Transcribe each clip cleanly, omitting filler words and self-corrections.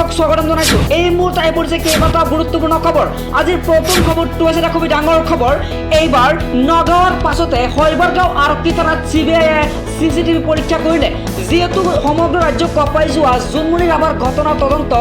দৰ্শক স্বাগতম জনাইছো। এই মুহূৰ্তে আহি পৰিছে কেইবাটা গুৰুত্বপূৰ্ণ খবৰ। আজিৰ প্ৰথম খবৰটো হৈছে এটা খুবেই ডাঙৰ খবৰ। এইবাৰ নগাঁৱৰ পাছতে শৈবাৰগাঁও আৰক্ষী থানাত চিবিআইয়ে চিচিটিভি পৰীক্ষা কৰিলে। যিহেতু সমগ্ৰ ৰাজ্য কঁপাই যোৱা জোনমণি ৰাভাৰ ঘটনাৰ তদন্ত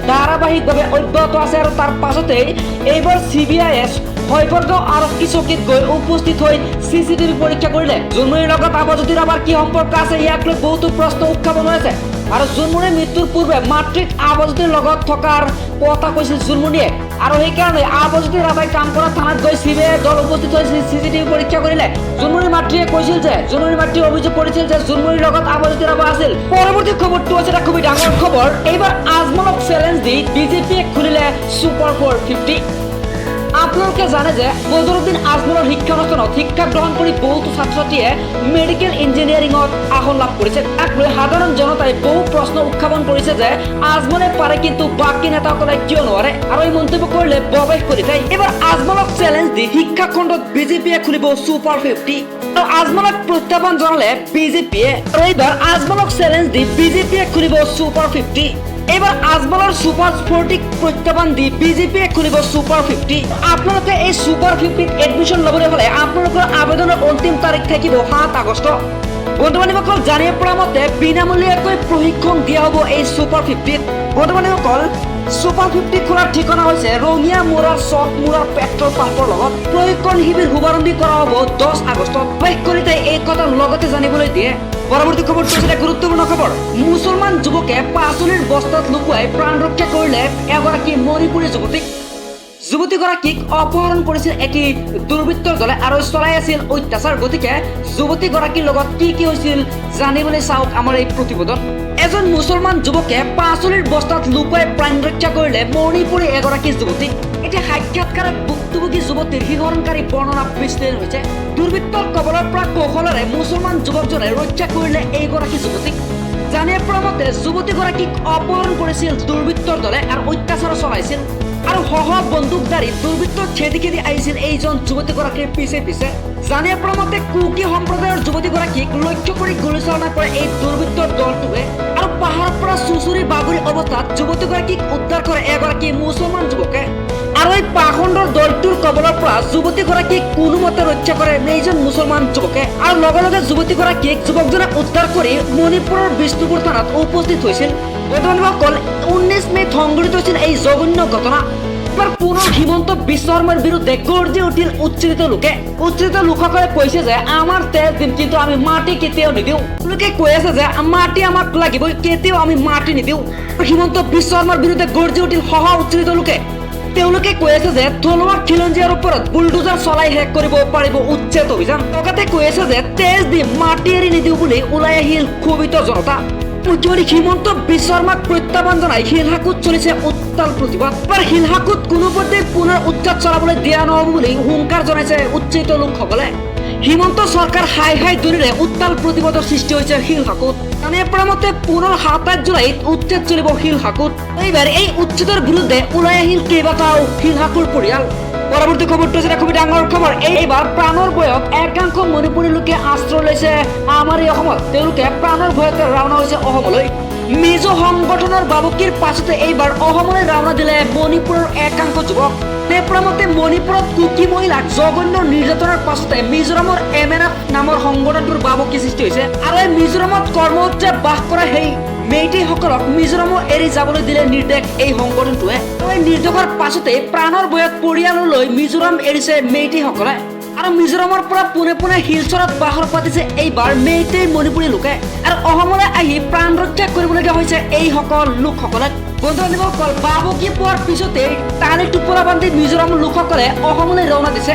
ধাৰাবাহিকভাৱে অব্যাহত আছে আৰু তাৰ পাছতেই এইবাৰ চিবিআইয়ে শৈবাৰগাঁও আৰক্ষী চকীত গৈ উপস্থিত হৈ চিচিটিভি পৰীক্ষা কৰিলে। জোনমণিৰ লগত আবজ্যোতি ৰাভাৰ কি সম্পৰ্ক আছে, ইয়াক লৈ বহুতো প্ৰশ্ন উত্থাপন হৈছে। আৰু জোনমণিৰ মৃত্যুৰ পূৰ্বে মাতৃক আবজ্যোতিৰ লগত থকাৰ কথা কৈছিল জোনমণিয়ে, আৰু সেইকাৰণে আবজ্যোতি ৰাভাই কাম কৰা থানাত গৈ চিবিআই দল উপস্থিত হৈ চিচিটিভি পৰীক্ষা কৰিলে। জোনমণিৰ মাতৃয়ে কৈছিল যে জোনমণিৰ মাতৃয়ে অভিযোগ কৰিছিল যে জোনমণিৰ লগত আবজ্যোতি ৰাভা আছিল। পৰৱৰ্তী খবৰটো হৈছে এটা খুবেই ডাঙৰ খবৰ। এইবাৰ আজমলক চেলেঞ্জ দি বিজেপিয়ে খুলিলে ছুপাৰ 450। আপোনালোকে জানে যে বদৰুদ্দিন আজমলৰ শিক্ষানুষ্ঠানত শিক্ষা গ্ৰহণ কৰি বহুতো ছাত্ৰ ছাত্ৰীয়ে মেডিকেল ইঞ্জিনিয়াৰিঙত আসন লাভ কৰিছে। তাক লৈ সাধাৰণ জনতাই বহু প্ৰশ্ন উত্থাপন কৰিছে যে আজমলে পাৰে কিন্তু বাকী নেতাসকলে কিয় নোৱাৰে, আৰু এই মন্তব্য কৰিলে প্ৰৱেশ কৰি যায়। এইবাৰ আজমলক চেলেঞ্জ দি শিক্ষা খণ্ডত বিজেপিয়ে খুলিব ছুপাৰ 50। আৰু আজমলক প্ৰত্যাহ্বান জনালে বিজেপিয়ে, আৰু এইবাৰ আজমলক চেলেঞ্জ দি বিজেপিয়ে খুলিব ছুপাৰ 50। এইবাৰ আজমলৰ ছুপাৰ 40ক প্ৰত্যাহ্বান দি বিজেপিয়ে খুলিব ছুপাৰ 50। আপোনালোকে এই ছুপাৰ 50ত এডমিশ্যন ল'বলৈ হ'লে আপোনালোকৰ আবেদনৰ অন্তিম তাৰিখ থাকিব 7 আগষ্ট। বন্ধু বান্ধৱীসকল, জানিব পৰা মতে বিনামূলীয়াকৈ প্ৰশিক্ষণ দিয়া হ'ব এই ছুপাৰ 50ত। বন্ধু বান্ধৱীসকল, ছুপাৰ 50 খোলাৰ ঠিকনা হৈছে ৰঙিয়া মোৰাৰ চক মোৰাৰ পেট্ৰল পাম্পৰ লগত। প্ৰশিক্ষণ শিবিৰ শুভাৰম্ভ কৰা হ'ব 10 আগষ্টত। প্ৰৱেশ কৰি তাই এই কথা লগতে জানিবলৈ দিয়ে। পৰৱৰ্তী খবৰটো হৈছে গুৰুত্বপূৰ্ণ খবৰ। মুছলমান যুৱকে পাচলিৰ বস্তাত লুকুৱাই প্ৰাণ ৰক্ষা কৰিলে এগৰাকী মণিপুৰী যুৱতীক। যুৱতীগৰাকীক অপহৰণ কৰিছিল এটি দুৰ্বৃত্তৰ দলে আৰু চলাই আছিল অত্যাচাৰ। গতিকে যুৱতীগৰাকীৰ লগত কি হৈছিল জানিবলৈ চাওক আমাৰ এই প্ৰতিবেদন। এজন মুছলমান যুৱকে পাচলিৰ বস্তাত লুকুৱাই প্ৰাণ ৰক্ষা কৰিলে মণিপুৰী এগৰাকী যুৱতীক। এতিয়া সাক্ষাৎকাৰত ভুক্তভোগী যুৱতীৰ শিহৰণকাৰী বৰ্ণনা বিশ্লেষণ হৈছে। দুৰ্বৃত্তৰ কবলৰ পৰা কৌশলেৰে মুছলমান যুৱকজনে ৰক্ষা কৰিলে এইগৰাকী যুৱতীক। জানিব পৰা মতে যুৱতীগৰাকীক অপহৰণ কৰিছিল দুৰ্বৃত্তৰ দলে আৰু অত্যাচাৰ চলাইছিল, আৰু সহ বন্দুকধাৰী দুৰ্বৃত্তক খেদি আহিছিল এইজন যুৱতীগৰাকীৰ পিছে পিছে। জানিব পৰা মতে কুকি সম্প্ৰদায়ৰ যুৱতীগৰাকীক লক্ষ্য কৰি গুলীচালনা কৰে এই দুৰ্বৃত্তৰ দলটোৱে, আৰু পাহাৰৰ পৰা চুচুৰি বাগৰি অৱস্থাত যুৱতীগৰাকীক উদ্ধাৰ কৰে এগৰাকী মুছলমান যুৱকে। আৰু এই পাখণ্ডৰ দলটোৰ কবলৰ পৰা যুৱতীগৰাকীক কোনোমতে ৰক্ষা কৰে এইজন মুছলমান যুৱকে, আৰু লগে লগে যুৱতীগৰাকীক যুৱকজনে উদ্ধাৰ কৰি মণিপুৰৰ বিষ্ণুপুৰ থানাত উপস্থিত হৈছিল। বন্ধুসকল, 19 মেত সংঘটিত হৈছিল এই জঘন্য ঘটনা। পুনৰ হিমন্ত বিশ্ব শৰ্মাৰ বিৰুদ্ধে গৰ্জি উঠিল উচ্ছেদিত লোকে। উচ্ছেদিত লোকসকলে কৈছে যে আমাৰ তেজ দিম কিন্তু আমি মাটি কেতিয়াও নিদিওঁ। তেওঁলোকে কৈ আছে যে মাটি আমাক লাগিবই, কেতিয়াও আমি মাটি নিদিওঁ। হিমন্ত বিশ্ব শৰ্মাৰ বিৰুদ্ধে গৰ্জি উঠিল সহ উচ্ছেদিত লোকে। তেওঁলোকে কৈ আছে যে থলুৱা খিলঞ্জীয়াৰ ওপৰত বুলডোজাৰ চলাই শেষ কৰিব পাৰিব উচ্ছেদ অভিযান। লগতে কৈ আছে যে তেজ দি মাটি এৰি নিদিওঁ বুলি ওলাই আহিল ক্ষোভিত জনতা। মুখ্যমন্ত্ৰী হিমন্ত বিশ্ব শৰ্মাক প্ৰত্যাহ্বান জনাই শিলহাকুত চলিছে উত্তাল প্ৰতিবাদ। শিলহাকুত কোনোপধ্যে পুনৰ উচ্ছেদ চলাবলৈ দিয়া নহ'ব বুলি হুংকাৰ জনাইছে উচ্ছেদিত লোকসকলে। হিমন্ত চৰকাৰ হাই ধ্বনিৰে উত্তাল প্ৰতিবাদৰ সৃষ্টি হৈছে শিলহাকুত। জানিব পৰা মতে পুনৰ 27 জুলাইত উচ্ছেদ চলিব শিলহাকুত। এইবাৰ এই উচ্ছেদৰ বিৰুদ্ধে ওলাই আহিল কেইবাটাও শিলহাকুৰ পৰিয়াল। পৰৱৰ্তী খবৰটো হৈছে খুবেই ডাঙৰ খবৰ। এইবাৰ প্ৰাণৰ ভয়ত একাংশ মণিপুৰী লোকে আশ্ৰয় লৈছে আমাৰ এই অসমত। তেওঁলোকে প্ৰাণৰ ভয়তে ৰাওনা হৈছে অসমলৈ। মিজো সংগঠনৰ বাবুকিৰ পাছতে এইবাৰ অসমলৈ ৰাওনা দিলে মণিপুৰৰ একাংশ যুৱক। মতে মণিপুৰত কুকি মহিলাক জঘন্য নিৰ্যাতনৰ পাছতে মিজোৰামৰ MNF নামৰ সংগঠনটোৰ বাবুকি সৃষ্টি হৈছে, আৰু এই মিজোৰামত কৰ্মসূত্ৰে বাস কৰা সেই মেইটেইসকলক মিজোৰামো এৰি যাবলৈ দিলে নিৰ্দেশ এই সংগঠনটোৱে। এই নিৰ্দেশৰ পাছতে প্ৰাণৰ ভয়ত পৰিয়াললৈ মিজোৰাম এৰিছে মেইটেইসকলে, আৰু মিজোৰামৰ পৰা পোনে পোনে শিলচৰত বাহৰ পাতিছে এইবাৰ মেইটেই মণিপুৰী লোকে। আৰু অসমলৈ আহি প্ৰাণ ৰক্ষা কৰিবলগীয়া হৈছে এইসকল লোকসকলে। বন্ধুসকল, বাবুকি পোৱাৰ পিছতে টানি টোপোলা বান্ধি মিজোৰামৰ লোকসকলে অসমলৈ ৰাওনা দিছে।